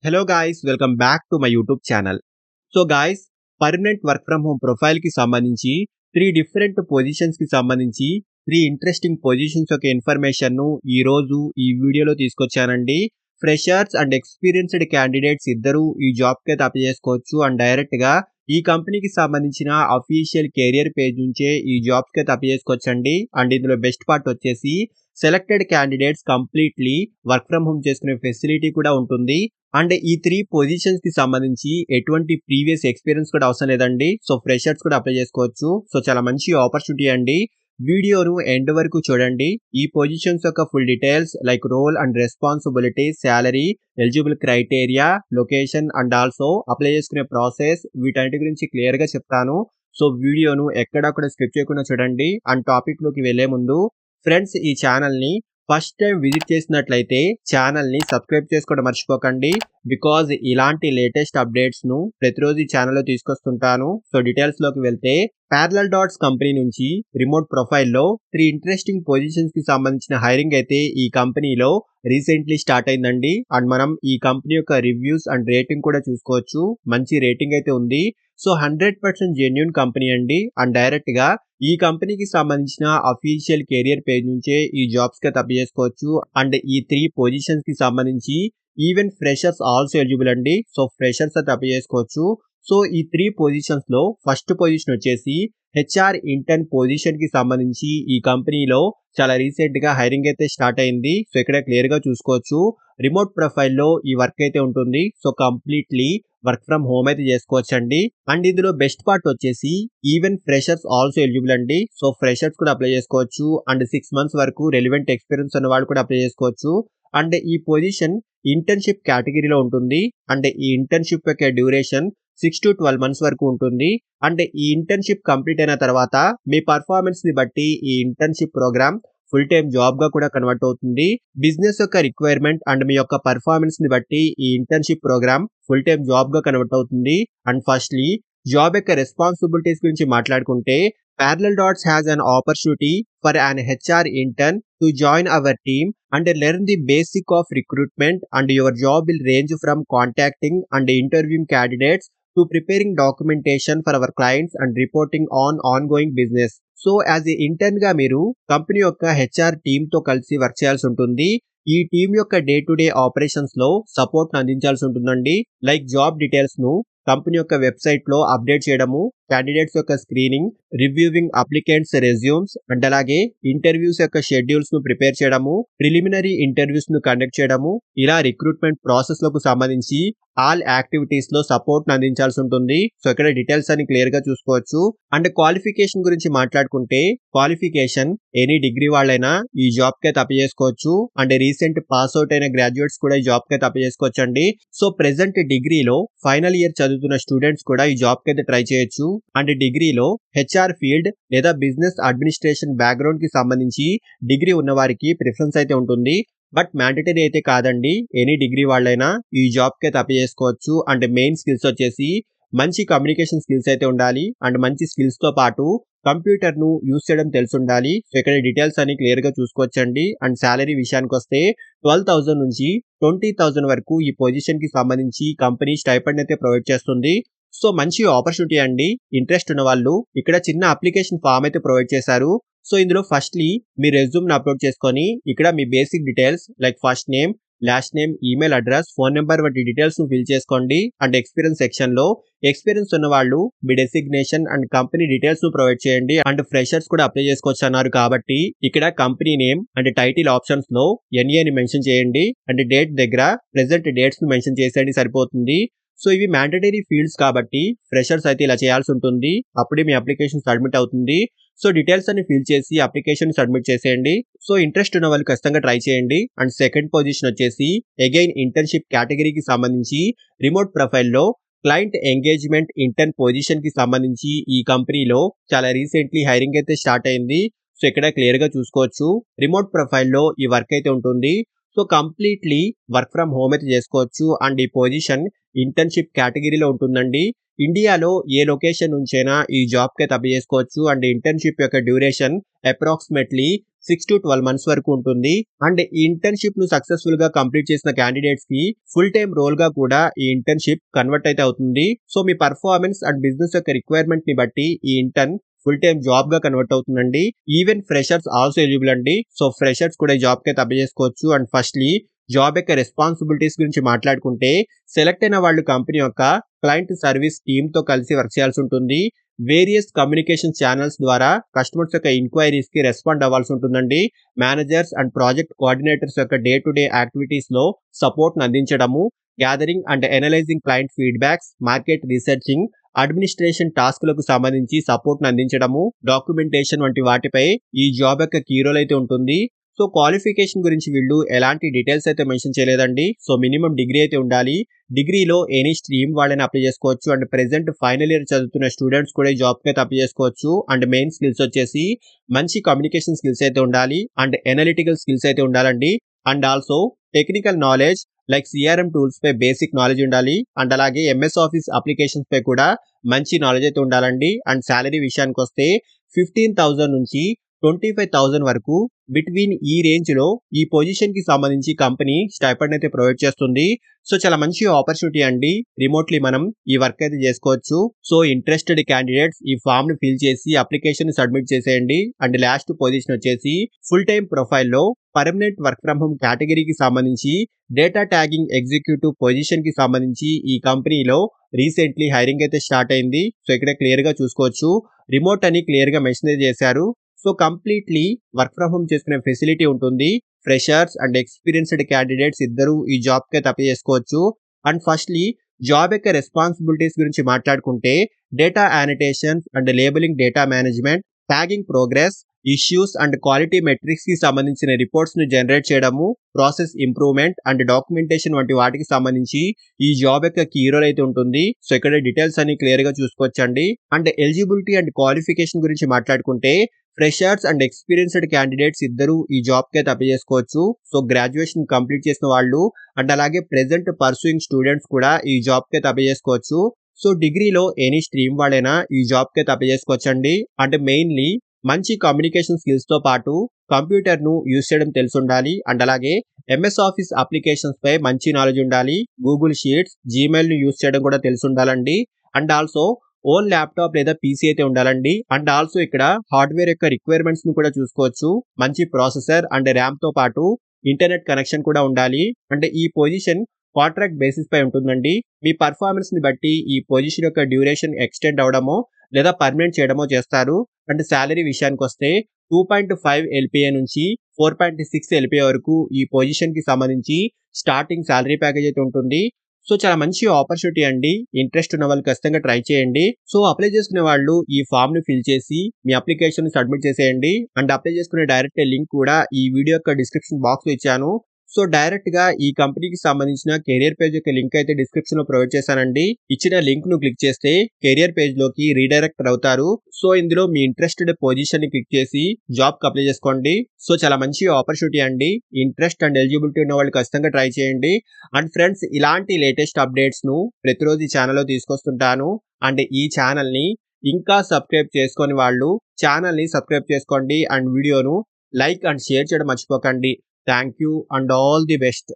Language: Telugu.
Hello guys, welcome back to my YouTube channel. So guys, permanent work from home profile కి సంబంధించి 3 డిఫరెంట్ పొజిషన్స్ కి సంబంధించి 3 ఇంట్రెస్టింగ్ పొజిషన్స్ యొక్క ఇన్ఫర్మేషన్ ను ఈ రోజు ఈ వీడియోలో తీసుకొచ్చానండి. ఫ్రెషర్స్ అండ్ ఎక్స్పీరియన్స్డ్ క్యాండిడేట్స్ ఇద్దరు ఈ జాబ్ కి అప్లై చేసుకోవచ్చు అండ్ డైరెక్ట్ గా ఈ కంపెనీకి సంబంధించిన అఫీషియల్ కెరియర్ పేజ్ నుంచే ఈ జాబ్ కి అప్లై చేసుకోవచ్చండి. అండ్ ఇందులో బెస్ట్ పార్ట్ వచ్చేసి selected candidates completely work from home చేసుకునే ఫెసిలిటీ కూడా ఉంటుంది. అండ్ ఈ 3 పొజిషన్స్ కి సంబంధించి ఎటువంటి ప్రీవియస్ ఎక్స్పీరియన్స్ కూడా అవసరం లేదండి. సో ఫ్రెషర్స్ కూడా అప్లై చేసుకోవచ్చు. సో చాలా మంచి ఆపర్చునిటీ అండి. వీడియోను ఎండ్ వరకు చూడండి. ఈ పొజిషన్స్ యొక్క full details like role and responsibility, salary, eligible criteria, location and also apply చేసుకునే ప్రాసెస్ వీటన్నిటి గురించి క్లియర్ గా చెప్తాను. సో వీడియోను ఎక్కడా కూడా స్కిప్ చేయకుండా చూడండి. అండ్ టాపిక్ లోకి వెళ్లే ముందు ఫ్రెండ్స్, ఈ ఛానల్ ని ఫస్ట్ టైం విజిట్ చేసినట్లయితే ఛానల్ ని సబ్స్క్రైబ్ చేసుకోవడం మర్చిపోకండి. బికాజ్ ఇలాంటి లేటెస్ట్ అప్డేట్స్ ను ప్రతిరోజు ఈ ఛానల్లో తీసుకొస్తుంటాను. సో డీటెయిల్స్ లోకి వెళ్తే ప్యారలల్ డాట్స్ కంపెనీ నుంచి రిమోట్ ప్రొఫైల్లో 3 ఇంట్రెస్టింగ్ పొజిషన్స్ కి సంబంధించిన హైరింగ్ అయితే ఈ కంపెనీలో రీసెంట్లీ స్టార్ట్ అయిందండి. అండ్ మనం ఈ కంపెనీ యొక్క రివ్యూస్ అండ్ రేటింగ్ కూడా చూసుకోవచ్చు. మంచి రేటింగ్ అయితే ఉంది. సో 100% జెన్యూన్ కంపెనీ అండి. అండ్ డైరెక్ట్ గా ఈ కంపెనీకి సంబంధించిన అఫీషియల్ కెరియర్ పేజ్ నుంచే ఈ జాబ్స్ కి అప్లై చేసుకోవచ్చు. అండ్ ఈ 3 పొజిషన్స్ కి సంబంధించి ఈవెన్ ఫ్రెషర్స్ ఆల్సో ఎలిజిబుల్ అండి. సో ఫ్రెషర్స్ అయితే అప్లై చేసుకోవచ్చు. సో ఈ 3 పొజిషన్స్ లో ఫస్ట్ పొజిషన్ వచ్చేసి హెచ్ఆర్ ఇంటర్న్ పొజిషన్ కి సంబంధించి ఈ కంపెనీలో చాలా రీసెంట్ గా హైరింగ్ అయితే స్టార్ట్ అయింది. సో ఇక్కడ క్లియర్ గా చూసుకోవచ్చు. రిమోట్ ప్రొఫైల్లో ఈ వర్క్ అయితే ఉంటుంది. So completely work from home అయితే చేసుకోవచ్చండి. అండ్ ఇందులో బెస్ట్ పార్ట్ వచ్చేసి ఈవెన్ ఫ్రెషర్స్ ఆల్సో ఎలిజిబుల్ అండి. సో ఫ్రెషర్స్ కూడా అప్లై చేసుకోవచ్చు. అండ్ 6 months వరకు రెలివెంట్ ఎక్స్పీరియన్స్ ఉన్న వాళ్ళు కూడా అప్లై చేసుకోవచ్చు. అండ్ ఈ పొజిషన్ ఇంటర్న్షిప్ కేటగిరీలో ఉంటుంది. అండ్ ఈ ఇంటర్న్షిప్ యొక్క డ్యూరేషన్ 6 to 12 months వరకు ఉంటుంది. అండ్ ఈ ఇంటర్న్షిప్ కంప్లీట్ అయిన తర్వాత మీ పర్ఫార్మెన్స్ ని బట్టి ఈ internship programme full time job గా కూడా కన్వర్ట్ అవుతుంది. బిజినెస్ యొక్క రిక్వైర్మెంట్ అండ్ మీ యొక్క పర్ఫార్మెన్స్ ని బట్టి ఈ internship programme full time job గా కన్వర్ట్ అవుతుంది. అండ్ ఫస్ట్లీ జాబ్ యొక్క రెస్పాన్సిబిలిటీస్ గురించి మాట్లాడుకుంటే Parallel Dots has an opportunity for an HR intern to join our team and learn the basic of recruitment, and your job will range from contacting and interviewing candidates to preparing documentation for our clients and reporting on ongoing business. So as a intern గా మీరు కంపెనీ యొక్క హెచ్ఆర్ టీమ్ తో కలిసి వర్క్ చేయాల్సి ఉంటుంది. ఈ టీం యొక్క డే టు డే ఆపరేషన్స్ లో సపోర్ట్ అందించాల్సి ఉంటుందండి. లైక్ జాబ్ డీటెయిల్స్ ను కంపెనీ యొక్క వెబ్సైట్ లో అప్డేట్ చేయడము, క్యాండిడేట్స్ యొక్క screening, reviewing applicants resumes, and అలాగే ఇంటర్వ్యూస్ యొక్క షెడ్యూల్స్ ను ప్రిపేర్ చేయడము, ప్రిలిమినరీ ఇంటర్వ్యూస్ ను కండక్ట్ చేయడము, ఇలా రిక్రూట్మెంట్ ప్రాసెస్ లకు సంబంధించి ఆల్ యాక్టివిటీస్ లో సపోర్ట్ అందించాల్సి ఉంటుంది. సో ఇక్కడ డీటెయిల్స్ అని క్లియర్ గా చూసుకోవచ్చు. అండ్ క్వాలిఫికేషన్ గురించి మాట్లాడుకుంటే క్వాలిఫికేషన్ ఎనీ డిగ్రీ వాళ్ళైనా ఈ జాబ్ కి అప్లై చేసుకోవచ్చు. అండ్ రీసెంట్ పాస్ అవుట్ అయిన గ్రాడ్యుయేట్స్ కూడా ఈ జాబ్ కి అప్లై చేసుకోవచ్చు అండి. సో ప్రెసెంట్ డిగ్రీలో ఫైనల్ ఇయర్ చదువుతున్న స్టూడెంట్స్ కూడా ఈ జాబ్ కి అయితే ట్రై చేయొచ్చు. అండ్ డిగ్రీలో హెచ్ఆర్ ఫీల్డ్ లేదా బిజినెస్ అడ్మినిస్ట్రేషన్ బ్యాక్గ్రౌండ్ కి సంబంధించి డిగ్రీ ఉన్న వారికి ప్రిఫరెన్స్ అయితే ఉంటుంది. బట్ మ్యాండేటరీ అయితే కాదండి. ఎనీ డిగ్రీ వాళ్ళైనా ఈ జాబ్ కి అయితే అప్లై చేసుకోవచ్చు. అండ్ మెయిన్ స్కిల్స్ వచ్చేసి మంచి కమ్యూనికేషన్ స్కిల్స్ అయితే ఉండాలి. అండ్ మంచి స్కిల్స్ తో పాటు కంప్యూటర్ ను యూజ్ చేయడం తెలిసి ఉండాలి. సో ఇక్కడ డీటెయిల్స్ అని క్లియర్ గా చూసుకోవచ్చండి. అండ్ సాలరీ విషయానికి వస్తే 12,000 నుంచి 20,000 వరకు ఈ పొజిషన్ కి సంబంధించి కంపెనీ స్టైపెండ్ అయితే ప్రొవైడ్ చేస్తుంది. సో మంచి ఆపర్చునిటీ అండి. ఇంట్రెస్ట్ ఉన్న వాళ్ళు ఇక్కడ చిన్న అప్లికేషన్ ఫామ్ అయితే ప్రొవైడ్ చేశారు. సో ఇందులో ఫస్ట్లీ మీ రెజ్యూమ్ ని అప్లోడ్ చేసుకొని ఇక్కడ మీ basic details like first name, last name, email address, phone number వంటి డీటెయిల్స్ ను ఫిల్ చేసుకోండి. అండ్ ఎక్స్పీరియన్స్ సెక్షన్ లో ఎక్స్పీరియన్స్ ఉన్న వాళ్ళు మీ డెసిగ్నేషన్ అండ్ కంపెనీ డీటెయిల్స్ ను ప్రొవైడ్ చేయండి. అండ్ ఫ్రెషర్స్ కూడా అప్లై చేసుకోవచ్చు అన్నారు కాబట్టి ఇక్కడ company name and title options లో ఎన్ఏ ని మెన్షన్ చేయండి. అండ్ డేట్ దగ్గర ప్రెసెంట్ డేట్స్ ను మెన్షన్ చేసేయండి, సరిపోతుంది. సో ఇవి మ్యాండేటరీ ఫీల్డ్స్ కాబట్టి ఫ్రెషర్స్ అయితే ఇలా చేయాల్సి ఉంటుంది. అప్పుడే మీ అప్లికేషన్ సబ్మిట్ అవుతుంది. సో డీటెయిల్స్ అన్ని ఫిల్ చేసి అప్లికేషన్ సబ్మిట్ చేసేయండి. సో ఇంట్రెస్ట్ ఉన్న వాళ్ళు ఖచ్చితంగా ట్రై చేయండి. అండ్ సెకండ్ పొజిషన్ వచ్చేసి అగైన్ ఇంటర్న్షిప్ కేటగిరీకి సంబంధించి రిమోట్ ప్రొఫైల్లో క్లయింట్ ఎంగేజ్మెంట్ ఇంటర్న్ పొజిషన్ కి సంబంధించి ఈ కంపెనీలో చాలా రీసెంట్లీ హైరింగ్ అయితే స్టార్ట్ అయింది. సో ఇక్కడ క్లియర్ గా చూసుకోవచ్చు. రిమోట్ ప్రొఫైల్లో ఈ వర్క్ అయితే ఉంటుంది. So completely work from home అయితే చేసుకోవచ్చు. అండ్ ఈ పొజిషన్ ఇంటర్న్షిప్ కేటగిరీలో ఉంటుందండి. ఇండియాలో ఏ లొకేషన్ నుంచైనా ఈ జాబ్ కి అప్లై చేసుకోవచ్చు. అండ్ ఇంటర్న్షిప్ యొక్క డ్యూరేషన్ అప్రాక్సిమేట్లీ 6 to 12 months వరకు ఉంటుంది. అండ్ ఈ ఇంటర్న్షిప్ ను సక్సెస్ఫుల్ గా కంప్లీట్ చేసిన క్యాండిడేట్స్ కి ఫుల్ టైమ్ రోల్ గా కూడా ఈ ఇంటర్న్షిప్ కన్వర్ట్ అయితే అవుతుంది. So me performance and business యొక్క రిక్వైర్మెంట్ ని బట్టి ఈ ఇంటర్న్ ఫుల్ టైమ్ జాబ్ గా కన్వర్ట్ అవుతుందండి. ఈవెన్ ఫ్రెషర్స్ ఆల్సో ఎలిజిబుల్ అండి. సో ఫ్రెషర్స్ కూడా ఈ జాబ్ కి అయితే అప్లై చేసుకోవచ్చు. అండ్ ఫస్ట్లీ జాబ్ యొక్క రెస్పాన్సిబిలిటీస్ గురించి మాట్లాడుకుంటే సెలెక్ట్ అయిన వాళ్ళు కంపెనీ యొక్క క్లయింట్ సర్వీస్ టీమ్ తో కలిసి వర్క్ చేయాల్సి ఉంటుంది. వేరియస్ కమ్యూనికేషన్ ఛానల్స్ ద్వారా కస్టమర్స్ యొక్క ఇంక్వైరీస్ కి రెస్పాండ్ అవ్వాల్సి ఉంటుందండి. మేనేజర్స్ అండ్ ప్రాజెక్ట్ కోఆర్డినేటర్స్ యొక్క డే టు డే యాక్టివిటీస్ లో సపోర్ట్ అందించడము, gathering and analysing client feedbacks, market researching, administration టాస్క్లకు సంబంధించి సపోర్ట్ అందించడము, డాక్యుమెంటేషన్ వంటి వాటిపై ఈ జాబ్ యొక్క కీ రోల్ అయితే ఉంటుంది. సో క్వాలిఫికేషన్ గురించి వీళ్ళు ఎలాంటి డీటెయిల్స్ అయితే మెన్షన్ చేయలేదండి. సో మినిమం డిగ్రీ అయితే ఉండాలి. డిగ్రీలో ఎనీ స్ట్రీమ్ వాళ్ళని అప్లై చేసుకోవచ్చు. అండ్ ప్రెసెంట్ ఫైనల్ ఇయర్ చదువుతున్న స్టూడెంట్స్ కూడా ఈ జాబ్కి అయితే అప్లై చేసుకోవచ్చు. అండ్ మెయిన్ స్కిల్స్ వచ్చేసి మంచి కమ్యూనికేషన్ స్కిల్స్ అయితే ఉండాలి. అండ్ ఎనలిటికల్ స్కిల్స్ అయితే ఉండాలండి. And also technical knowledge like CRM tools పై బేసిక్ నాలెడ్జ్ ఉండాలి. అండ్ అలాగే ఎంఎస్ ఆఫీస్ అప్లికేషన్స్ పై కూడా మంచి నాలెడ్జ్ అయితే ఉండాలండి. అండ్ శాలరీ విషయానికి వస్తే 15,000 నుంచి 25,000 వరకు బిట్వీన్ ఈ రేంజ్ లో ఈ పొజిషన్ కి సంబంధించి కంపెనీ స్టైపెండ్ అయితే ప్రొవైడ్ చేస్తుంది. సో చాలా మంచి ఆపర్చునిటీ అండి. రిమోట్లీ మనం ఈ వర్క్ అయితే చేసుకోవచ్చు. సో ఇంట్రెస్టెడ్ క్యాండిడేట్స్ ఈ ఫామ్ ని ఫిల్ చేసి అప్లికేషన్ సబ్మిట్ చేసేయండి. అండ్ లాస్ట్ పొజిషన్ వచ్చేసి ఫుల్ టైమ్ ప్రొఫైల్ లో పర్మనెంట్ వర్క్ ఫ్రమ్ హోమ్ కేటగిరీకి సంబంధించి డేటా ట్యాగింగ్ ఎగ్జిక్యూటివ్ పొజిషన్ కి సంబంధించి ఈ కంపెనీలో రీసెంట్లీ హైరింగ్ అయితే స్టార్ట్ అయింది. సో ఇక్కడ క్లియర్ గా చూసుకోవచ్చు. రిమోట్ అని క్లియర్ గా మెన్షన్ చేశారు. So completely work from home చేసుకునే ఫెసిలిటీ ఉంటుంది. ఫ్రెషర్స్ అండ్ ఎక్స్పీరియన్స్డ్ క్యాండిడేట్స్ ఇద్దరు ఈ జాబ్ కి అప్లై చేసుకోవచ్చు. అండ్ ఫస్ట్లీ జాబ్ యొక్క రెస్పాన్సిబిలిటీస్ గురించి మాట్లాడుకుంటే data annotations and labelling data management, tagging progress, issues and quality metrics కి సంబంధించిన రిపోర్ట్స్ ను జనరేట్ చేయడము, ప్రాసెస్ ఇంప్రూవ్మెంట్ అండ్ డాక్యుమెంటేషన్ వంటి వాటికి సంబంధించి ఈ జాబ్ యొక్క కీ రోల్ అయితే ఉంటుంది. సో ఇక్కడ డీటెయిల్స్ అన్ని క్లియర్ గా చూసుకోవచ్చండి. అండ్ ఎలిజిబిలిటీ అండ్ క్వాలిఫికేషన్ గురించి మాట్లాడుకుంటే ఫ్రెషర్స్ అండ్ ఎక్స్పీరియన్స్డ్ క్యాండిడేట్స్ ఇద్దరు ఈ జాబ్ కి అయితే అప్లై చేసుకోవచ్చు. సో గ్రాడ్యుయేషన్ కంప్లీట్ చేసిన వాళ్ళు అండ్ అలాగే ప్రెసెంట్ పర్సూయింగ్ స్టూడెంట్స్ కూడా ఈ జాబ్ కి అయితే అప్లై చేసుకోవచ్చు. సో డిగ్రీలో ఎనీ స్ట్రీమ్ వాళ్ళైనా ఈ జాబ్ కి అయితే అప్లై చేసుకోవచ్చండి. అంటే మెయిన్లీ మంచి కమ్యూనికేషన్ స్కిల్స్ తో పాటు కంప్యూటర్ ను యూజ్ చేయడం తెలిసి ఉండాలి. అండ్ అలాగే ఎంఎస్ ఆఫీస్ అప్లికేషన్స్ పై మంచి నాలెడ్జ్ ఉండాలి. గూగుల్ షీట్స్, జీమెయిల్ ను యూజ్ చేయడం కూడా తెలిసి ఉండాలండి. అండ్ ఆల్సో ఓన్ ల్యాప్టాప్ లేదా పీసీ అయితే ఉండాలండి. అండ్ ఆల్సో ఇక్కడ హార్డ్వేర్ యొక్క రిక్వైర్మెంట్స్ ను కూడా చూసుకోవచ్చు. మంచి ప్రాసెసర్ అండ్ ర్యామ్ తో పాటు ఇంటర్నెట్ కనెక్షన్ కూడా ఉండాలి. అంటే ఈ పొజిషన్ కాంట్రాక్ట్ బేసిస్ పై ఉంటుందండి. మీ పర్ఫార్మెన్స్ ని బట్టి ఈ పొజిషన్ యొక్క డ్యూరేషన్ ఎక్స్టెండ్ అవడమో లేదా పర్మనెంట్ చేయడమో చేస్తారు. అండ్ శాలరీ విషయానికి వస్తే 2.5 LPA నుంచి 4.6 LPA వరకు ఈ పొజిషన్ కి సంబంధించి స్టార్టింగ్ శాలరీ ప్యాకేజ్ అయితే ఉంటుంది. సో చాలా మంచి ఆపర్చునిటీ అండి. ఇంట్రెస్ట్ ఉన్న వాళ్ళు ఖచ్చితంగా ట్రై చేయండి. సో అప్లై చేసుకునే వాళ్ళు ఈ ఫామ్ ని ఫిల్ చేసి మీ అప్లికేషన్ సబ్మిట్ చేసేయండి. అండ్ అప్లై చేసుకునే డైరెక్ట్ లింక్ కూడా ఈ వీడియో యొక్క డిస్క్రిప్షన్ బాక్స్ లో ఇచ్చాను. సో డైరెక్ట్ గా ఈ కంపెనీకి సంబంధించిన కెరియర్ పేజ్ యొక్క లింక్ అయితే డిస్క్రిప్షన్ లో ప్రొవైడ్ చేశానండి. ఇచ్చిన లింక్ ను క్లిక్ చేస్తే కెరియర్ పేజ్ లోకి రీడైరెక్ట్ అవుతారు. సో ఇందులో మీ ఇంట్రెస్టెడ్ పొజిషన్ ని క్లిక్ చేసి జాబ్ కి అప్లై చేసుకోండి. సో చాలా మంచి ఆపర్చునిటీ అండి. ఇంట్రెస్ట్ అండ్ ఎలిజిబిలిటీ ఉన్న వాళ్ళు ఖచ్చితంగా ట్రై చేయండి. అండ్ ఫ్రెండ్స్ ఇలాంటి లేటెస్ట్ అప్డేట్స్ ను ప్రతిరోజు ఈ ఛానల్లో తీసుకొస్తుంటాను. అండ్ ఈ ఛానల్ ని ఇంకా సబ్స్క్రైబ్ చేసుకొని వాళ్ళు ఛానల్ ని సబ్స్క్రైబ్ చేసుకోండి. అండ్ వీడియోను లైక్ అండ్ షేర్ చేయడం మర్చిపోకండి. Thank you and all the best.